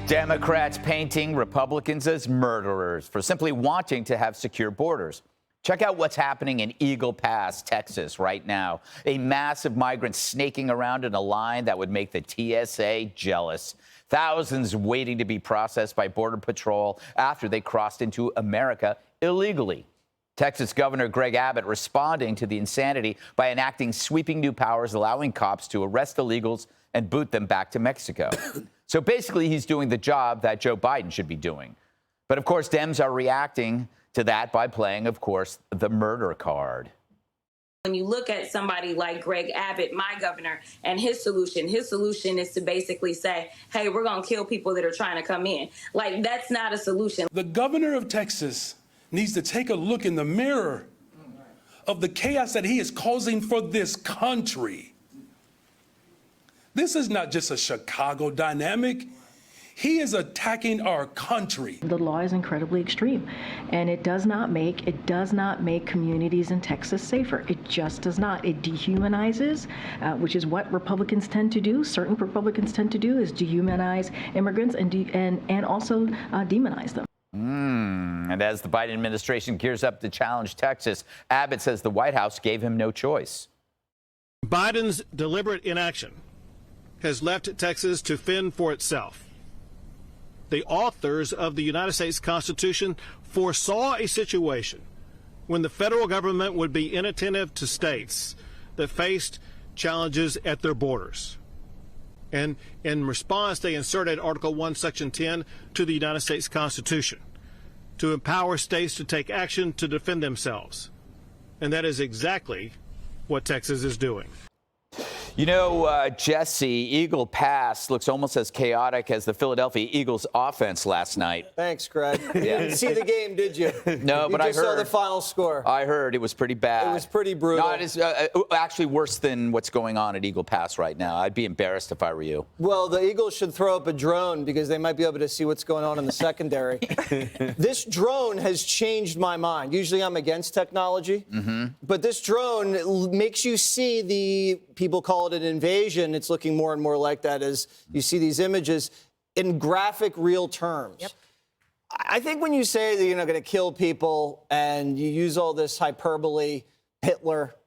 Democrats painting Republicans as murderers for simply wanting to have secure borders. Check out what's happening in Eagle Pass, Texas right now. A mass of migrants snaking around in a line that would make the TSA jealous. Thousands waiting to be processed by Border Patrol after they crossed into America illegally. Texas Governor Greg Abbott responding to the insanity by enacting sweeping new powers, allowing cops to arrest illegals and boot them back to Mexico. So basically, he's doing the job that Joe Biden should be doing. But of course, Dems are reacting to that by playing, of course, the murder card. When you look at somebody like Greg Abbott, my governor, and his solution is to basically say, hey, we're going to kill people that are trying to come in. Like, that's not a solution. The governor of Texas needs to take a look in the mirror of the chaos that he is causing for this country. This is not just a Chicago dynamic. He is attacking our country. The law is incredibly extreme, and it does not make communities in Texas safer. It just does not. It dehumanizes, which is what Republicans tend to do. Certain Republicans tend to do is dehumanize immigrants and also demonize them. And as the Biden administration gears up to challenge Texas, Abbott says the White House gave him no choice. Biden's deliberate inaction has left Texas to fend for itself. The authors of the United States Constitution foresaw a situation when the federal government would be inattentive to states that faced challenges at their borders. And in response, they inserted Article 1, Section 10 to the United States Constitution to empower states to take action to defend themselves. And that is exactly what Texas is doing. You know, Jesse, Eagle Pass looks almost as chaotic as the Philadelphia Eagles offense last night. Thanks, Greg. You didn't see the game, did you? No, but I heard. You just saw the final score. I heard it was pretty bad. It was pretty brutal. No, it is actually worse than what's going on at Eagle Pass right now. I'd be embarrassed if I were you. Well, the Eagles should throw up a drone because they might be able to see what's going on in the secondary. This drone has changed my mind. Usually I'm against technology, but this drone makes you see the, people call it an invasion. It's looking more and more like that as you see these images in graphic, real terms. Yep. I think when you say that you're not going to kill people and you use all this hyperbole, Hitler,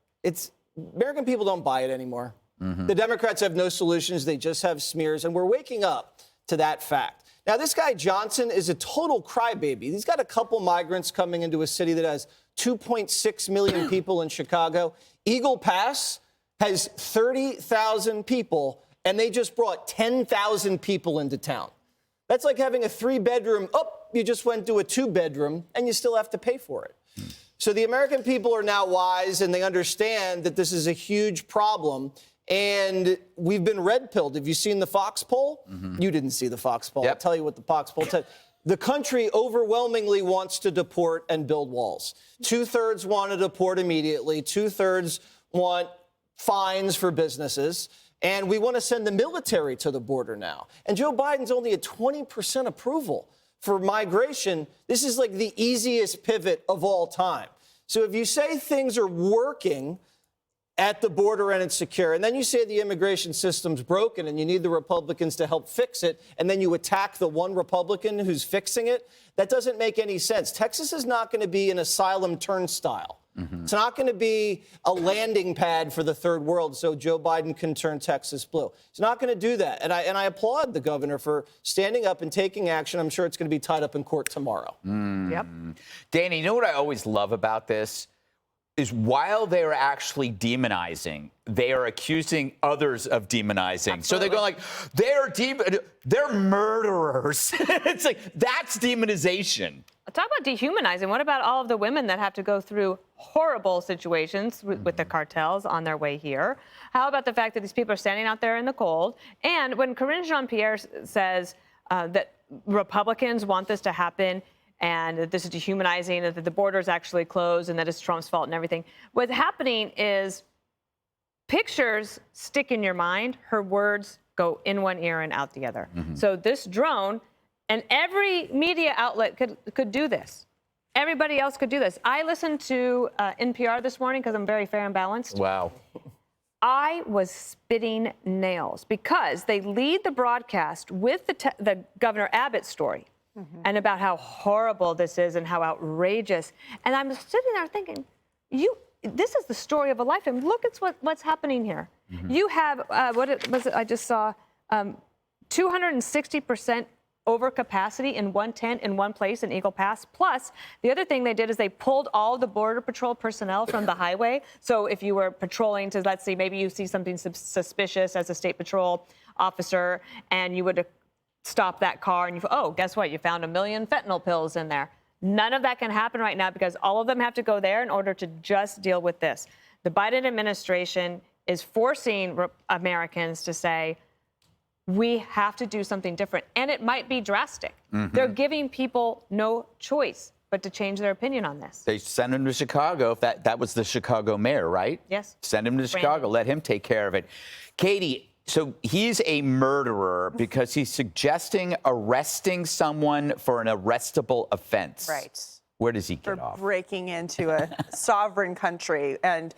American people don't buy it anymore. The Democrats have no solutions. They just have smears, and we're waking up to that fact. Now, this guy Johnson is a total crybaby. He's got a couple migrants coming into a city that has 2.6 million people in Chicago. Eagle Pass has 30,000 people, and they just brought 10,000 people into town. That's like having a 3-bedroom, you just went to a 2-bedroom, and you still have to pay for it. So the American people are now wise, and they understand that this is a huge problem, and we've been red-pilled. Have you seen the Fox poll? You didn't see the Fox poll. I'll tell you what the Fox poll said. The country overwhelmingly wants to deport and build walls. 2/3 want to deport immediately. 2/3 want fines for businesses, and we want to send the military to the border now. And Joe Biden's only at 20% approval for migration. This is like the easiest pivot of all time. So if you say things are working at the border and it's secure, and then you say the immigration system's broken and you need the Republicans to help fix it, and then you attack the one Republican who's fixing it, that doesn't make any sense. Texas is not going to be an asylum turnstile. It's not going to be a landing pad for the third world so Joe Biden can turn Texas blue. He's not going to do that. And I applaud the governor for standing up and taking action. I'm sure it's going to be tied up in court tomorrow. Yep. Danny, you know what I always love about this? Is while they're actually demonizing, they are accusing others of demonizing. Absolutely. So they go like, they're murderers. It's like, that's demonization. Talk about dehumanizing. What about all of the women that have to go through horrible situations with the cartels on their way here? How about the fact that these people are standing out there in the cold? And when Karine Jean-Pierre says that Republicans want this to happen, and that this is dehumanizing, that the border is actually closed, and that it's Trump's fault and everything. What's happening is pictures stick in your mind. Her words go in one ear and out the other. So this drone, and every media outlet could do this. Everybody else could do this. I listened to NPR this morning because I'm very fair and balanced. Wow. I was spitting nails because they lead the broadcast with the Governor Abbott story and about how horrible this is and how outrageous. And I'm sitting there thinking, this is the story of a lifetime. Look at what's happening here. You have, I just saw 260% overcapacity in one tent in one place in Eagle Pass. Plus, the other thing they did is they pulled all the Border Patrol personnel from the highway. So if you were patrolling to, let's see, maybe you see something suspicious as a State Patrol officer, and you would stop that car and guess what? You found 1 million fentanyl pills in there. None of that can happen right now because all of them have to go there in order to just deal with this. The Biden administration is forcing Americans to say, we have to do something different. And it might be drastic. They're giving people no choice but to change their opinion on this. They send him to Chicago. That was the Chicago mayor, right? Yes. Send him to Chicago. Let him take care of it. Katie, so he's a murderer because he's suggesting arresting someone for an arrestable offense. Right. Where does he get For off? breaking into a sovereign country and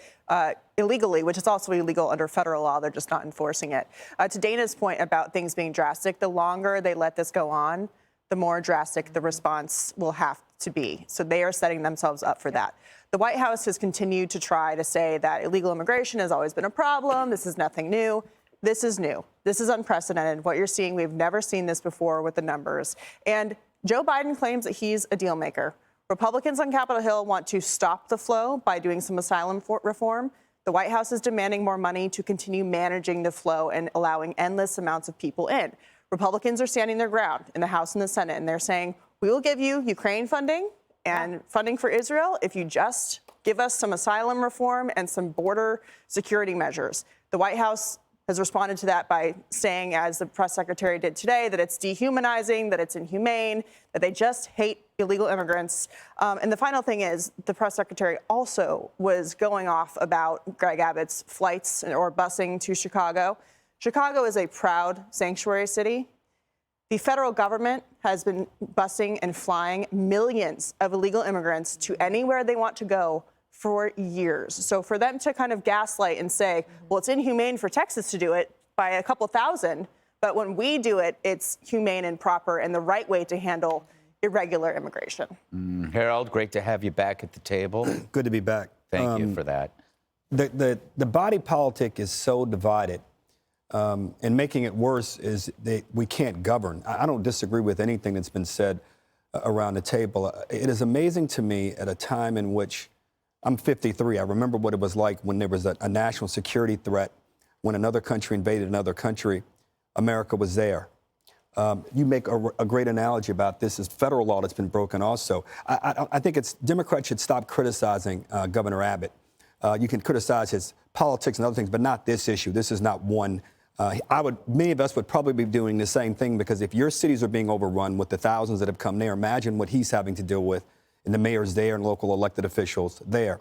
illegally, which is also illegal under federal law. They're just not enforcing it. To Dana's point about things being drastic, the longer they let this go on, the more drastic the response will have to be. So they are setting themselves up for that. The White House has continued to try to say that illegal immigration has always been a problem. This is nothing new. This is new. This is unprecedented. What you're seeing, we've never seen this before with the numbers. And Joe Biden claims that he's a deal maker. Republicans on Capitol Hill want to stop the flow by doing some asylum reform. The White House is demanding more money to continue managing the flow and allowing endless amounts of people in. Republicans are standing their ground in the House and the Senate, and they're saying, we will give you Ukraine funding and funding for Israel if you just give us some asylum reform and some border security measures. The White House has responded to that by saying, as the press secretary did today, that it's dehumanizing, that it's inhumane, that they just hate illegal immigrants. And the final thing is, the press secretary also was going off about Greg Abbott's flights or busing to Chicago. Chicago is a proud sanctuary city. The federal government has been busing and flying millions of illegal immigrants to anywhere they want to go for years. So for them to kind of gaslight and say, well, it's inhumane for Texas to do it by a couple thousand, but when we do it, it's humane and proper and the right way to handle irregular immigration. Harold, great to have you back at the table. Good to be back. Thank you for that. The body politic is so divided, and making it worse is that we can't govern. I don't disagree with anything that's been said around the table. It is amazing to me at a time in which I'm 53. I remember what it was like when there was a national security threat, when another country invaded another country. America was there. You make a great analogy about this is federal law that's been broken also. I think Democrats should stop criticizing Governor Abbott. You can criticize his politics and other things, but not this issue. This is not one. Many of us would probably be doing the same thing, because if your cities are being overrun with the thousands that have come there, imagine what he's having to deal with, and the mayors there and local elected officials there.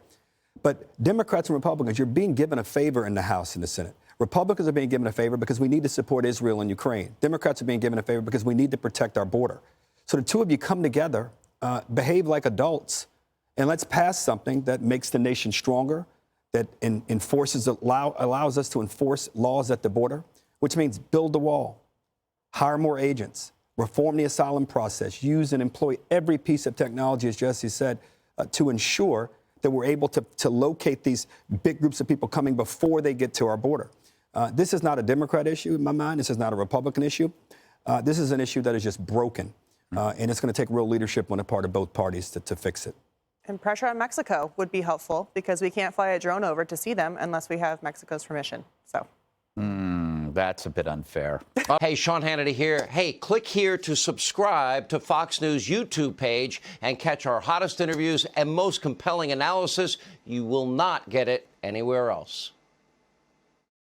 But Democrats and Republicans, you're being given a favor in the House and the Senate. Republicans are being given a favor because we need to support Israel and Ukraine. Democrats are being given a favor because we need to protect our border. So the two of you come together, behave like adults, and let's pass something that makes the nation stronger, that allows us to enforce laws at the border, which means build the wall, hire more agents, reform the asylum process, use and employ every piece of technology, as Jesse said, to ensure that we're able to locate these big groups of people coming before they get to our border. This is not a Democrat issue in my mind. This is not a Republican issue. This is an issue that is just broken. And it's going to take real leadership on the part of both parties to fix it. And pressure on Mexico would be helpful, because we can't fly a drone over to see them unless we have Mexico's permission. So. That's a bit unfair. Hey, Sean Hannity here. Hey, click here to subscribe to Fox News YouTube page and catch our hottest interviews and most compelling analysis. You will not get it anywhere else.